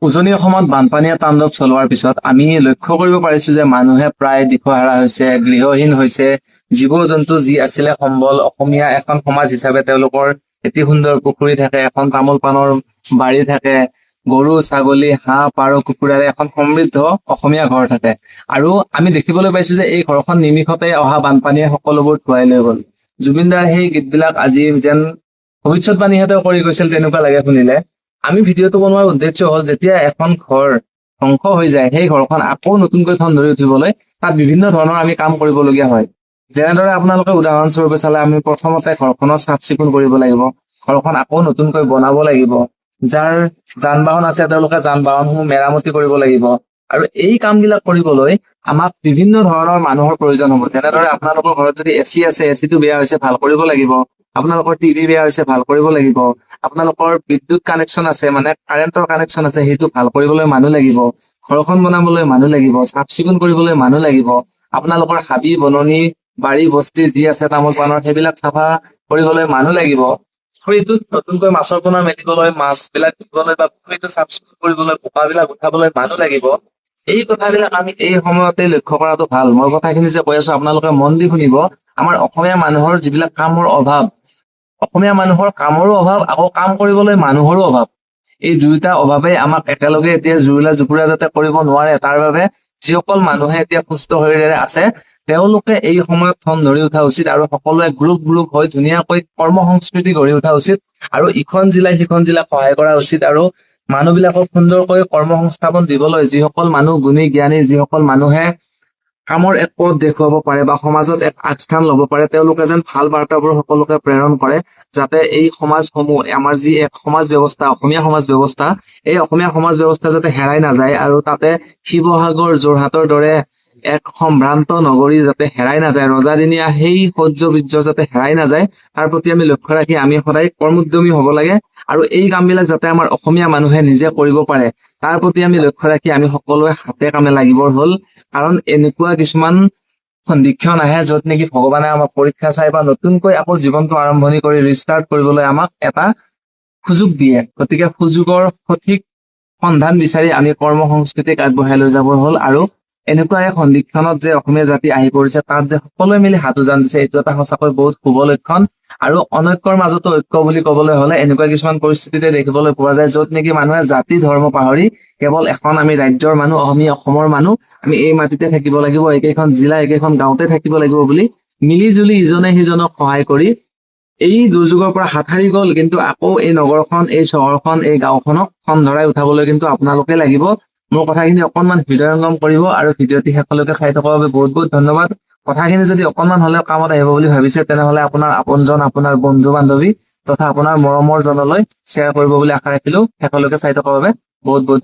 উজনি অসমত বানপানীয়ে তাণ্ডৱ চলোৱাৰ পিছত আমি লক্ষ্য কৰিব পাৰিছো যে মানুহে প্ৰায় দিশহাৰা হৈছে, গৃহহীন হৈছে। জীৱ-জন্তু যি আছিলে সম্বল, অসমীয়া এখন সমাজ হিচাপে তেওঁলোকৰ এটি সুন্দৰ পুখুৰী থাকে, এখন তামোল পাণৰ বাৰী থাকে, গৰু, ছাগলী, হাঁহ, পাৰ, কুকুৰাৰে এখন সমৃদ্ধ অসমীয়া ঘৰ থাকে। আৰু আমি দেখিবলৈ পাইছো যে এই ঘৰখন নিমিষতে অহা বানপানীয়ে সকলোবোৰ ধুৱাই লৈ গল। জুবিন দাৰ সেই গীতবিলাক আজি যেন ভৱিষ্যতবাণীহেতে কৰি গৈছিল তেনেকুৱা লাগে শুনিলে। আমি ভিডিঅ'টো বনোৱাৰ উদ্দেশ্য হ'ল যেতিয়া এখন ঘৰ ধ্বংস হৈ যায়, সেই ঘৰখন আকৌ নতুনকৈ ঠন ধৰি উঠিবলৈ তাত বিভিন্ন ধৰণৰ আমি কাম কৰিবলগীয়া হয়। যেনেদৰে আপোনালোকে উদাহৰণস্বৰূপে চালে আমি প্ৰথমতে ঘৰখনৰ চাফ চিকুণ কৰিব লাগিব, ঘৰখন আকৌ নতুনকৈ বনাব লাগিব, যাৰ যান বাহন আছে তেওঁলোকে যান বাহনসমূহ মেৰামতি কৰিব লাগিব। আৰু এই কামবিলাক কৰিবলৈ আমাক বিভিন্ন ধৰণৰ মানুহৰ প্ৰয়োজন হ'ব। যেনেদৰে আপোনালোকৰ ঘৰত যদি এচি আছে, এচিটো বেয়া হৈছে ভাল কৰিব লাগিব। আপোনালোকৰ টিভি বেয়া হৈছে ভাল কৰিব লাগিব। আপোনালোকৰ বিদ্যুৎ কানেকশ্যন আছে, মানে কাৰেণ্টৰ কানেকশ্যন আছে, সেইটো ভাল কৰিবলৈ মানুহ লাগিব। ঘৰখন বনাবলৈ মানুহ লাগিব, চাফ চিকুণ কৰিবলৈ মানুহ লাগিব। আপোনালোকৰ হাবি বননি, বাৰী বস্তি যি আছে তামোল পাণৰ, সেইবিলাক চাফা কৰিবলৈ মানুহ লাগিব। পুখুৰীটোত নতুনকৈ মাছৰ পোনা মেলিবলৈ, মাছবিলাক ধুবলৈ বা পুখুৰীটো চাফ চিকুণ কৰিবলৈ, বোকাবিলাক উঠাবলৈ মানুহ লাগিব। এই কথাবিলাক আমি এই সময়তে লক্ষ্য কৰাটো ভাল। মই কথাখিনি যে কৈ আছো আপোনালোকে মন দি শুনিব। আমাৰ অসমীয়া মানুহৰ যিবিলাক কামৰ অভাৱ, অসমীয়া মানুহৰ কামৰো অভাৱ, আকৌ কাম কৰিবলৈ মানুহৰো অভাৱ। এই দুয়োটা অভাৱে আমাক একেলগে এতিয়া জুৰুলা জুপুৰা যাতে কৰিব নোৱাৰে, তাৰ বাবে যিসকল মানুহে এতিয়া সুস্থ শৰীৰেৰে আছে তেওঁলোকে এই সময়ত ঠন ধৰি উঠা উচিত আৰু সকলোৱে গ্ৰুপ গ্ৰুপ হৈ ধুনীয়াকৈ কৰ্ম সংস্কৃতি গঢ়ি উঠা উচিত আৰু ইখন জিলাই সিখন জিলাক সহায় কৰা উচিত আৰু মানুহবিলাকক সুন্দৰকৈ কৰ্ম সংস্থাপন দিবলৈ যিসকল মানুহ গুণী জ্ঞানী, যিসকল মানুহে কামৰ এক পথ দেখুৱাব পাৰে বা সমাজত এক আগস্থান ল'ব পাৰে, তেওঁলোকে যেন ভাল বাৰ্তাবোৰ সকলোকে প্ৰেৰণ কৰে, যাতে এই সমাজসমূহ, আমাৰ যি এক সমাজ ব্যৱস্থা, অসমীয়া সমাজ ব্যৱস্থা, এই অসমীয়া সমাজ ব্যৱস্থা যাতে হেৰাই নাযায় আৰু তাতে শিৱসাগৰ, যোৰহাটৰ দৰে এক সম্ভ্ৰান্ত নগৰী যাতে হেৰাই নাযায়, ৰজাদিনীয়া সেই সৌৰ্য বীৰ্য যাতে হেৰাই নাযায়, তাৰ প্ৰতি আমি লক্ষ্য ৰাখি আমি সদায় কৰ্মোদ্যমী হ'ব লাগে। আৰু এই কামবিলাক যাতে আমাৰ অসমীয়া মানুহে নিজে কৰিব পাৰে, তাৰ প্ৰতি আমি লক্ষ্য ৰাখি আমি সকলোৱে হাতে কামে লাগিবৰ হ'ল। কাৰণ এনেকুৱা কিছুমান সন্দিক্ষণ আহে য'ত নেকি ভগৱানে আমাক পৰীক্ষা চাই বা নতুনকৈ আকৌ জীৱনটো আৰম্ভণি কৰি ৰিষ্টাৰ্ট কৰিবলৈ আমাক এটা সুযোগ দিয়ে। গতিকে সুযোগৰ সঠিক সন্ধান বিচাৰি আমি কৰ্ম সংস্কৃতিক আগবঢ়াই লৈ যাবৰ হ'ল। আৰু এনেকুৱা এক সন্দিক্ষণত যে অসমীয়া জাতি আহি পৰিছে, তাত যে সকলোৱে মিলি হাত উজান দিছে, এইটো এটা সঁচাকৈ বহুত শুভ লক্ষণ। আৰু অনৈক্যৰ মাজতো ঐক্য বুলি ক'বলৈ হ'লে এনেকুৱা কিছুমান পৰিস্থিতিতে দেখিবলৈ পোৱা যায় য'ত নেকি মানুহে জাতি ধৰ্ম পাহৰি কেৱল এখন আমি ৰাজ্যৰ মানুহ, আমি অসমৰ মানুহ, আমি এই মাটিতে থাকিব লাগিব, একেখন জিলা একেখন গাঁৱতে থাকিব লাগিব বুলি মিলি জুলি ইজনে সিজনক সহায় কৰি এই দুৰ্যোগৰ পৰা হাত সাৰি গ'ল। কিন্তু আকৌ এই নগৰখন, এই চহৰখন, এই গাঁওখনক খন ধৰাই উঠাবলৈ কিন্তু আপোনালোকে লাগিব। মোৰ কথাখিনি অকনমান হৃদয়ংগম কৰিব আৰু ভিডিঅ'টি শেষলৈকে চাই থকাৰ বাবে বহুত বহুত ধন্যবাদ। কথাখিনি যদি অকনমান হলেও কামত আহিব বুলি ভাবিছে তেনেহলে আপোনাৰ আপোনজন, আপোনাৰ বন্ধু বান্ধৱী তথা আপোনাৰ মৰমৰ জনলৈ শ্বেয়াৰ কৰিব বুলি আশা ৰাখিলো। শেষলৈকে চাই থকাৰ বাবে বহুত বহুত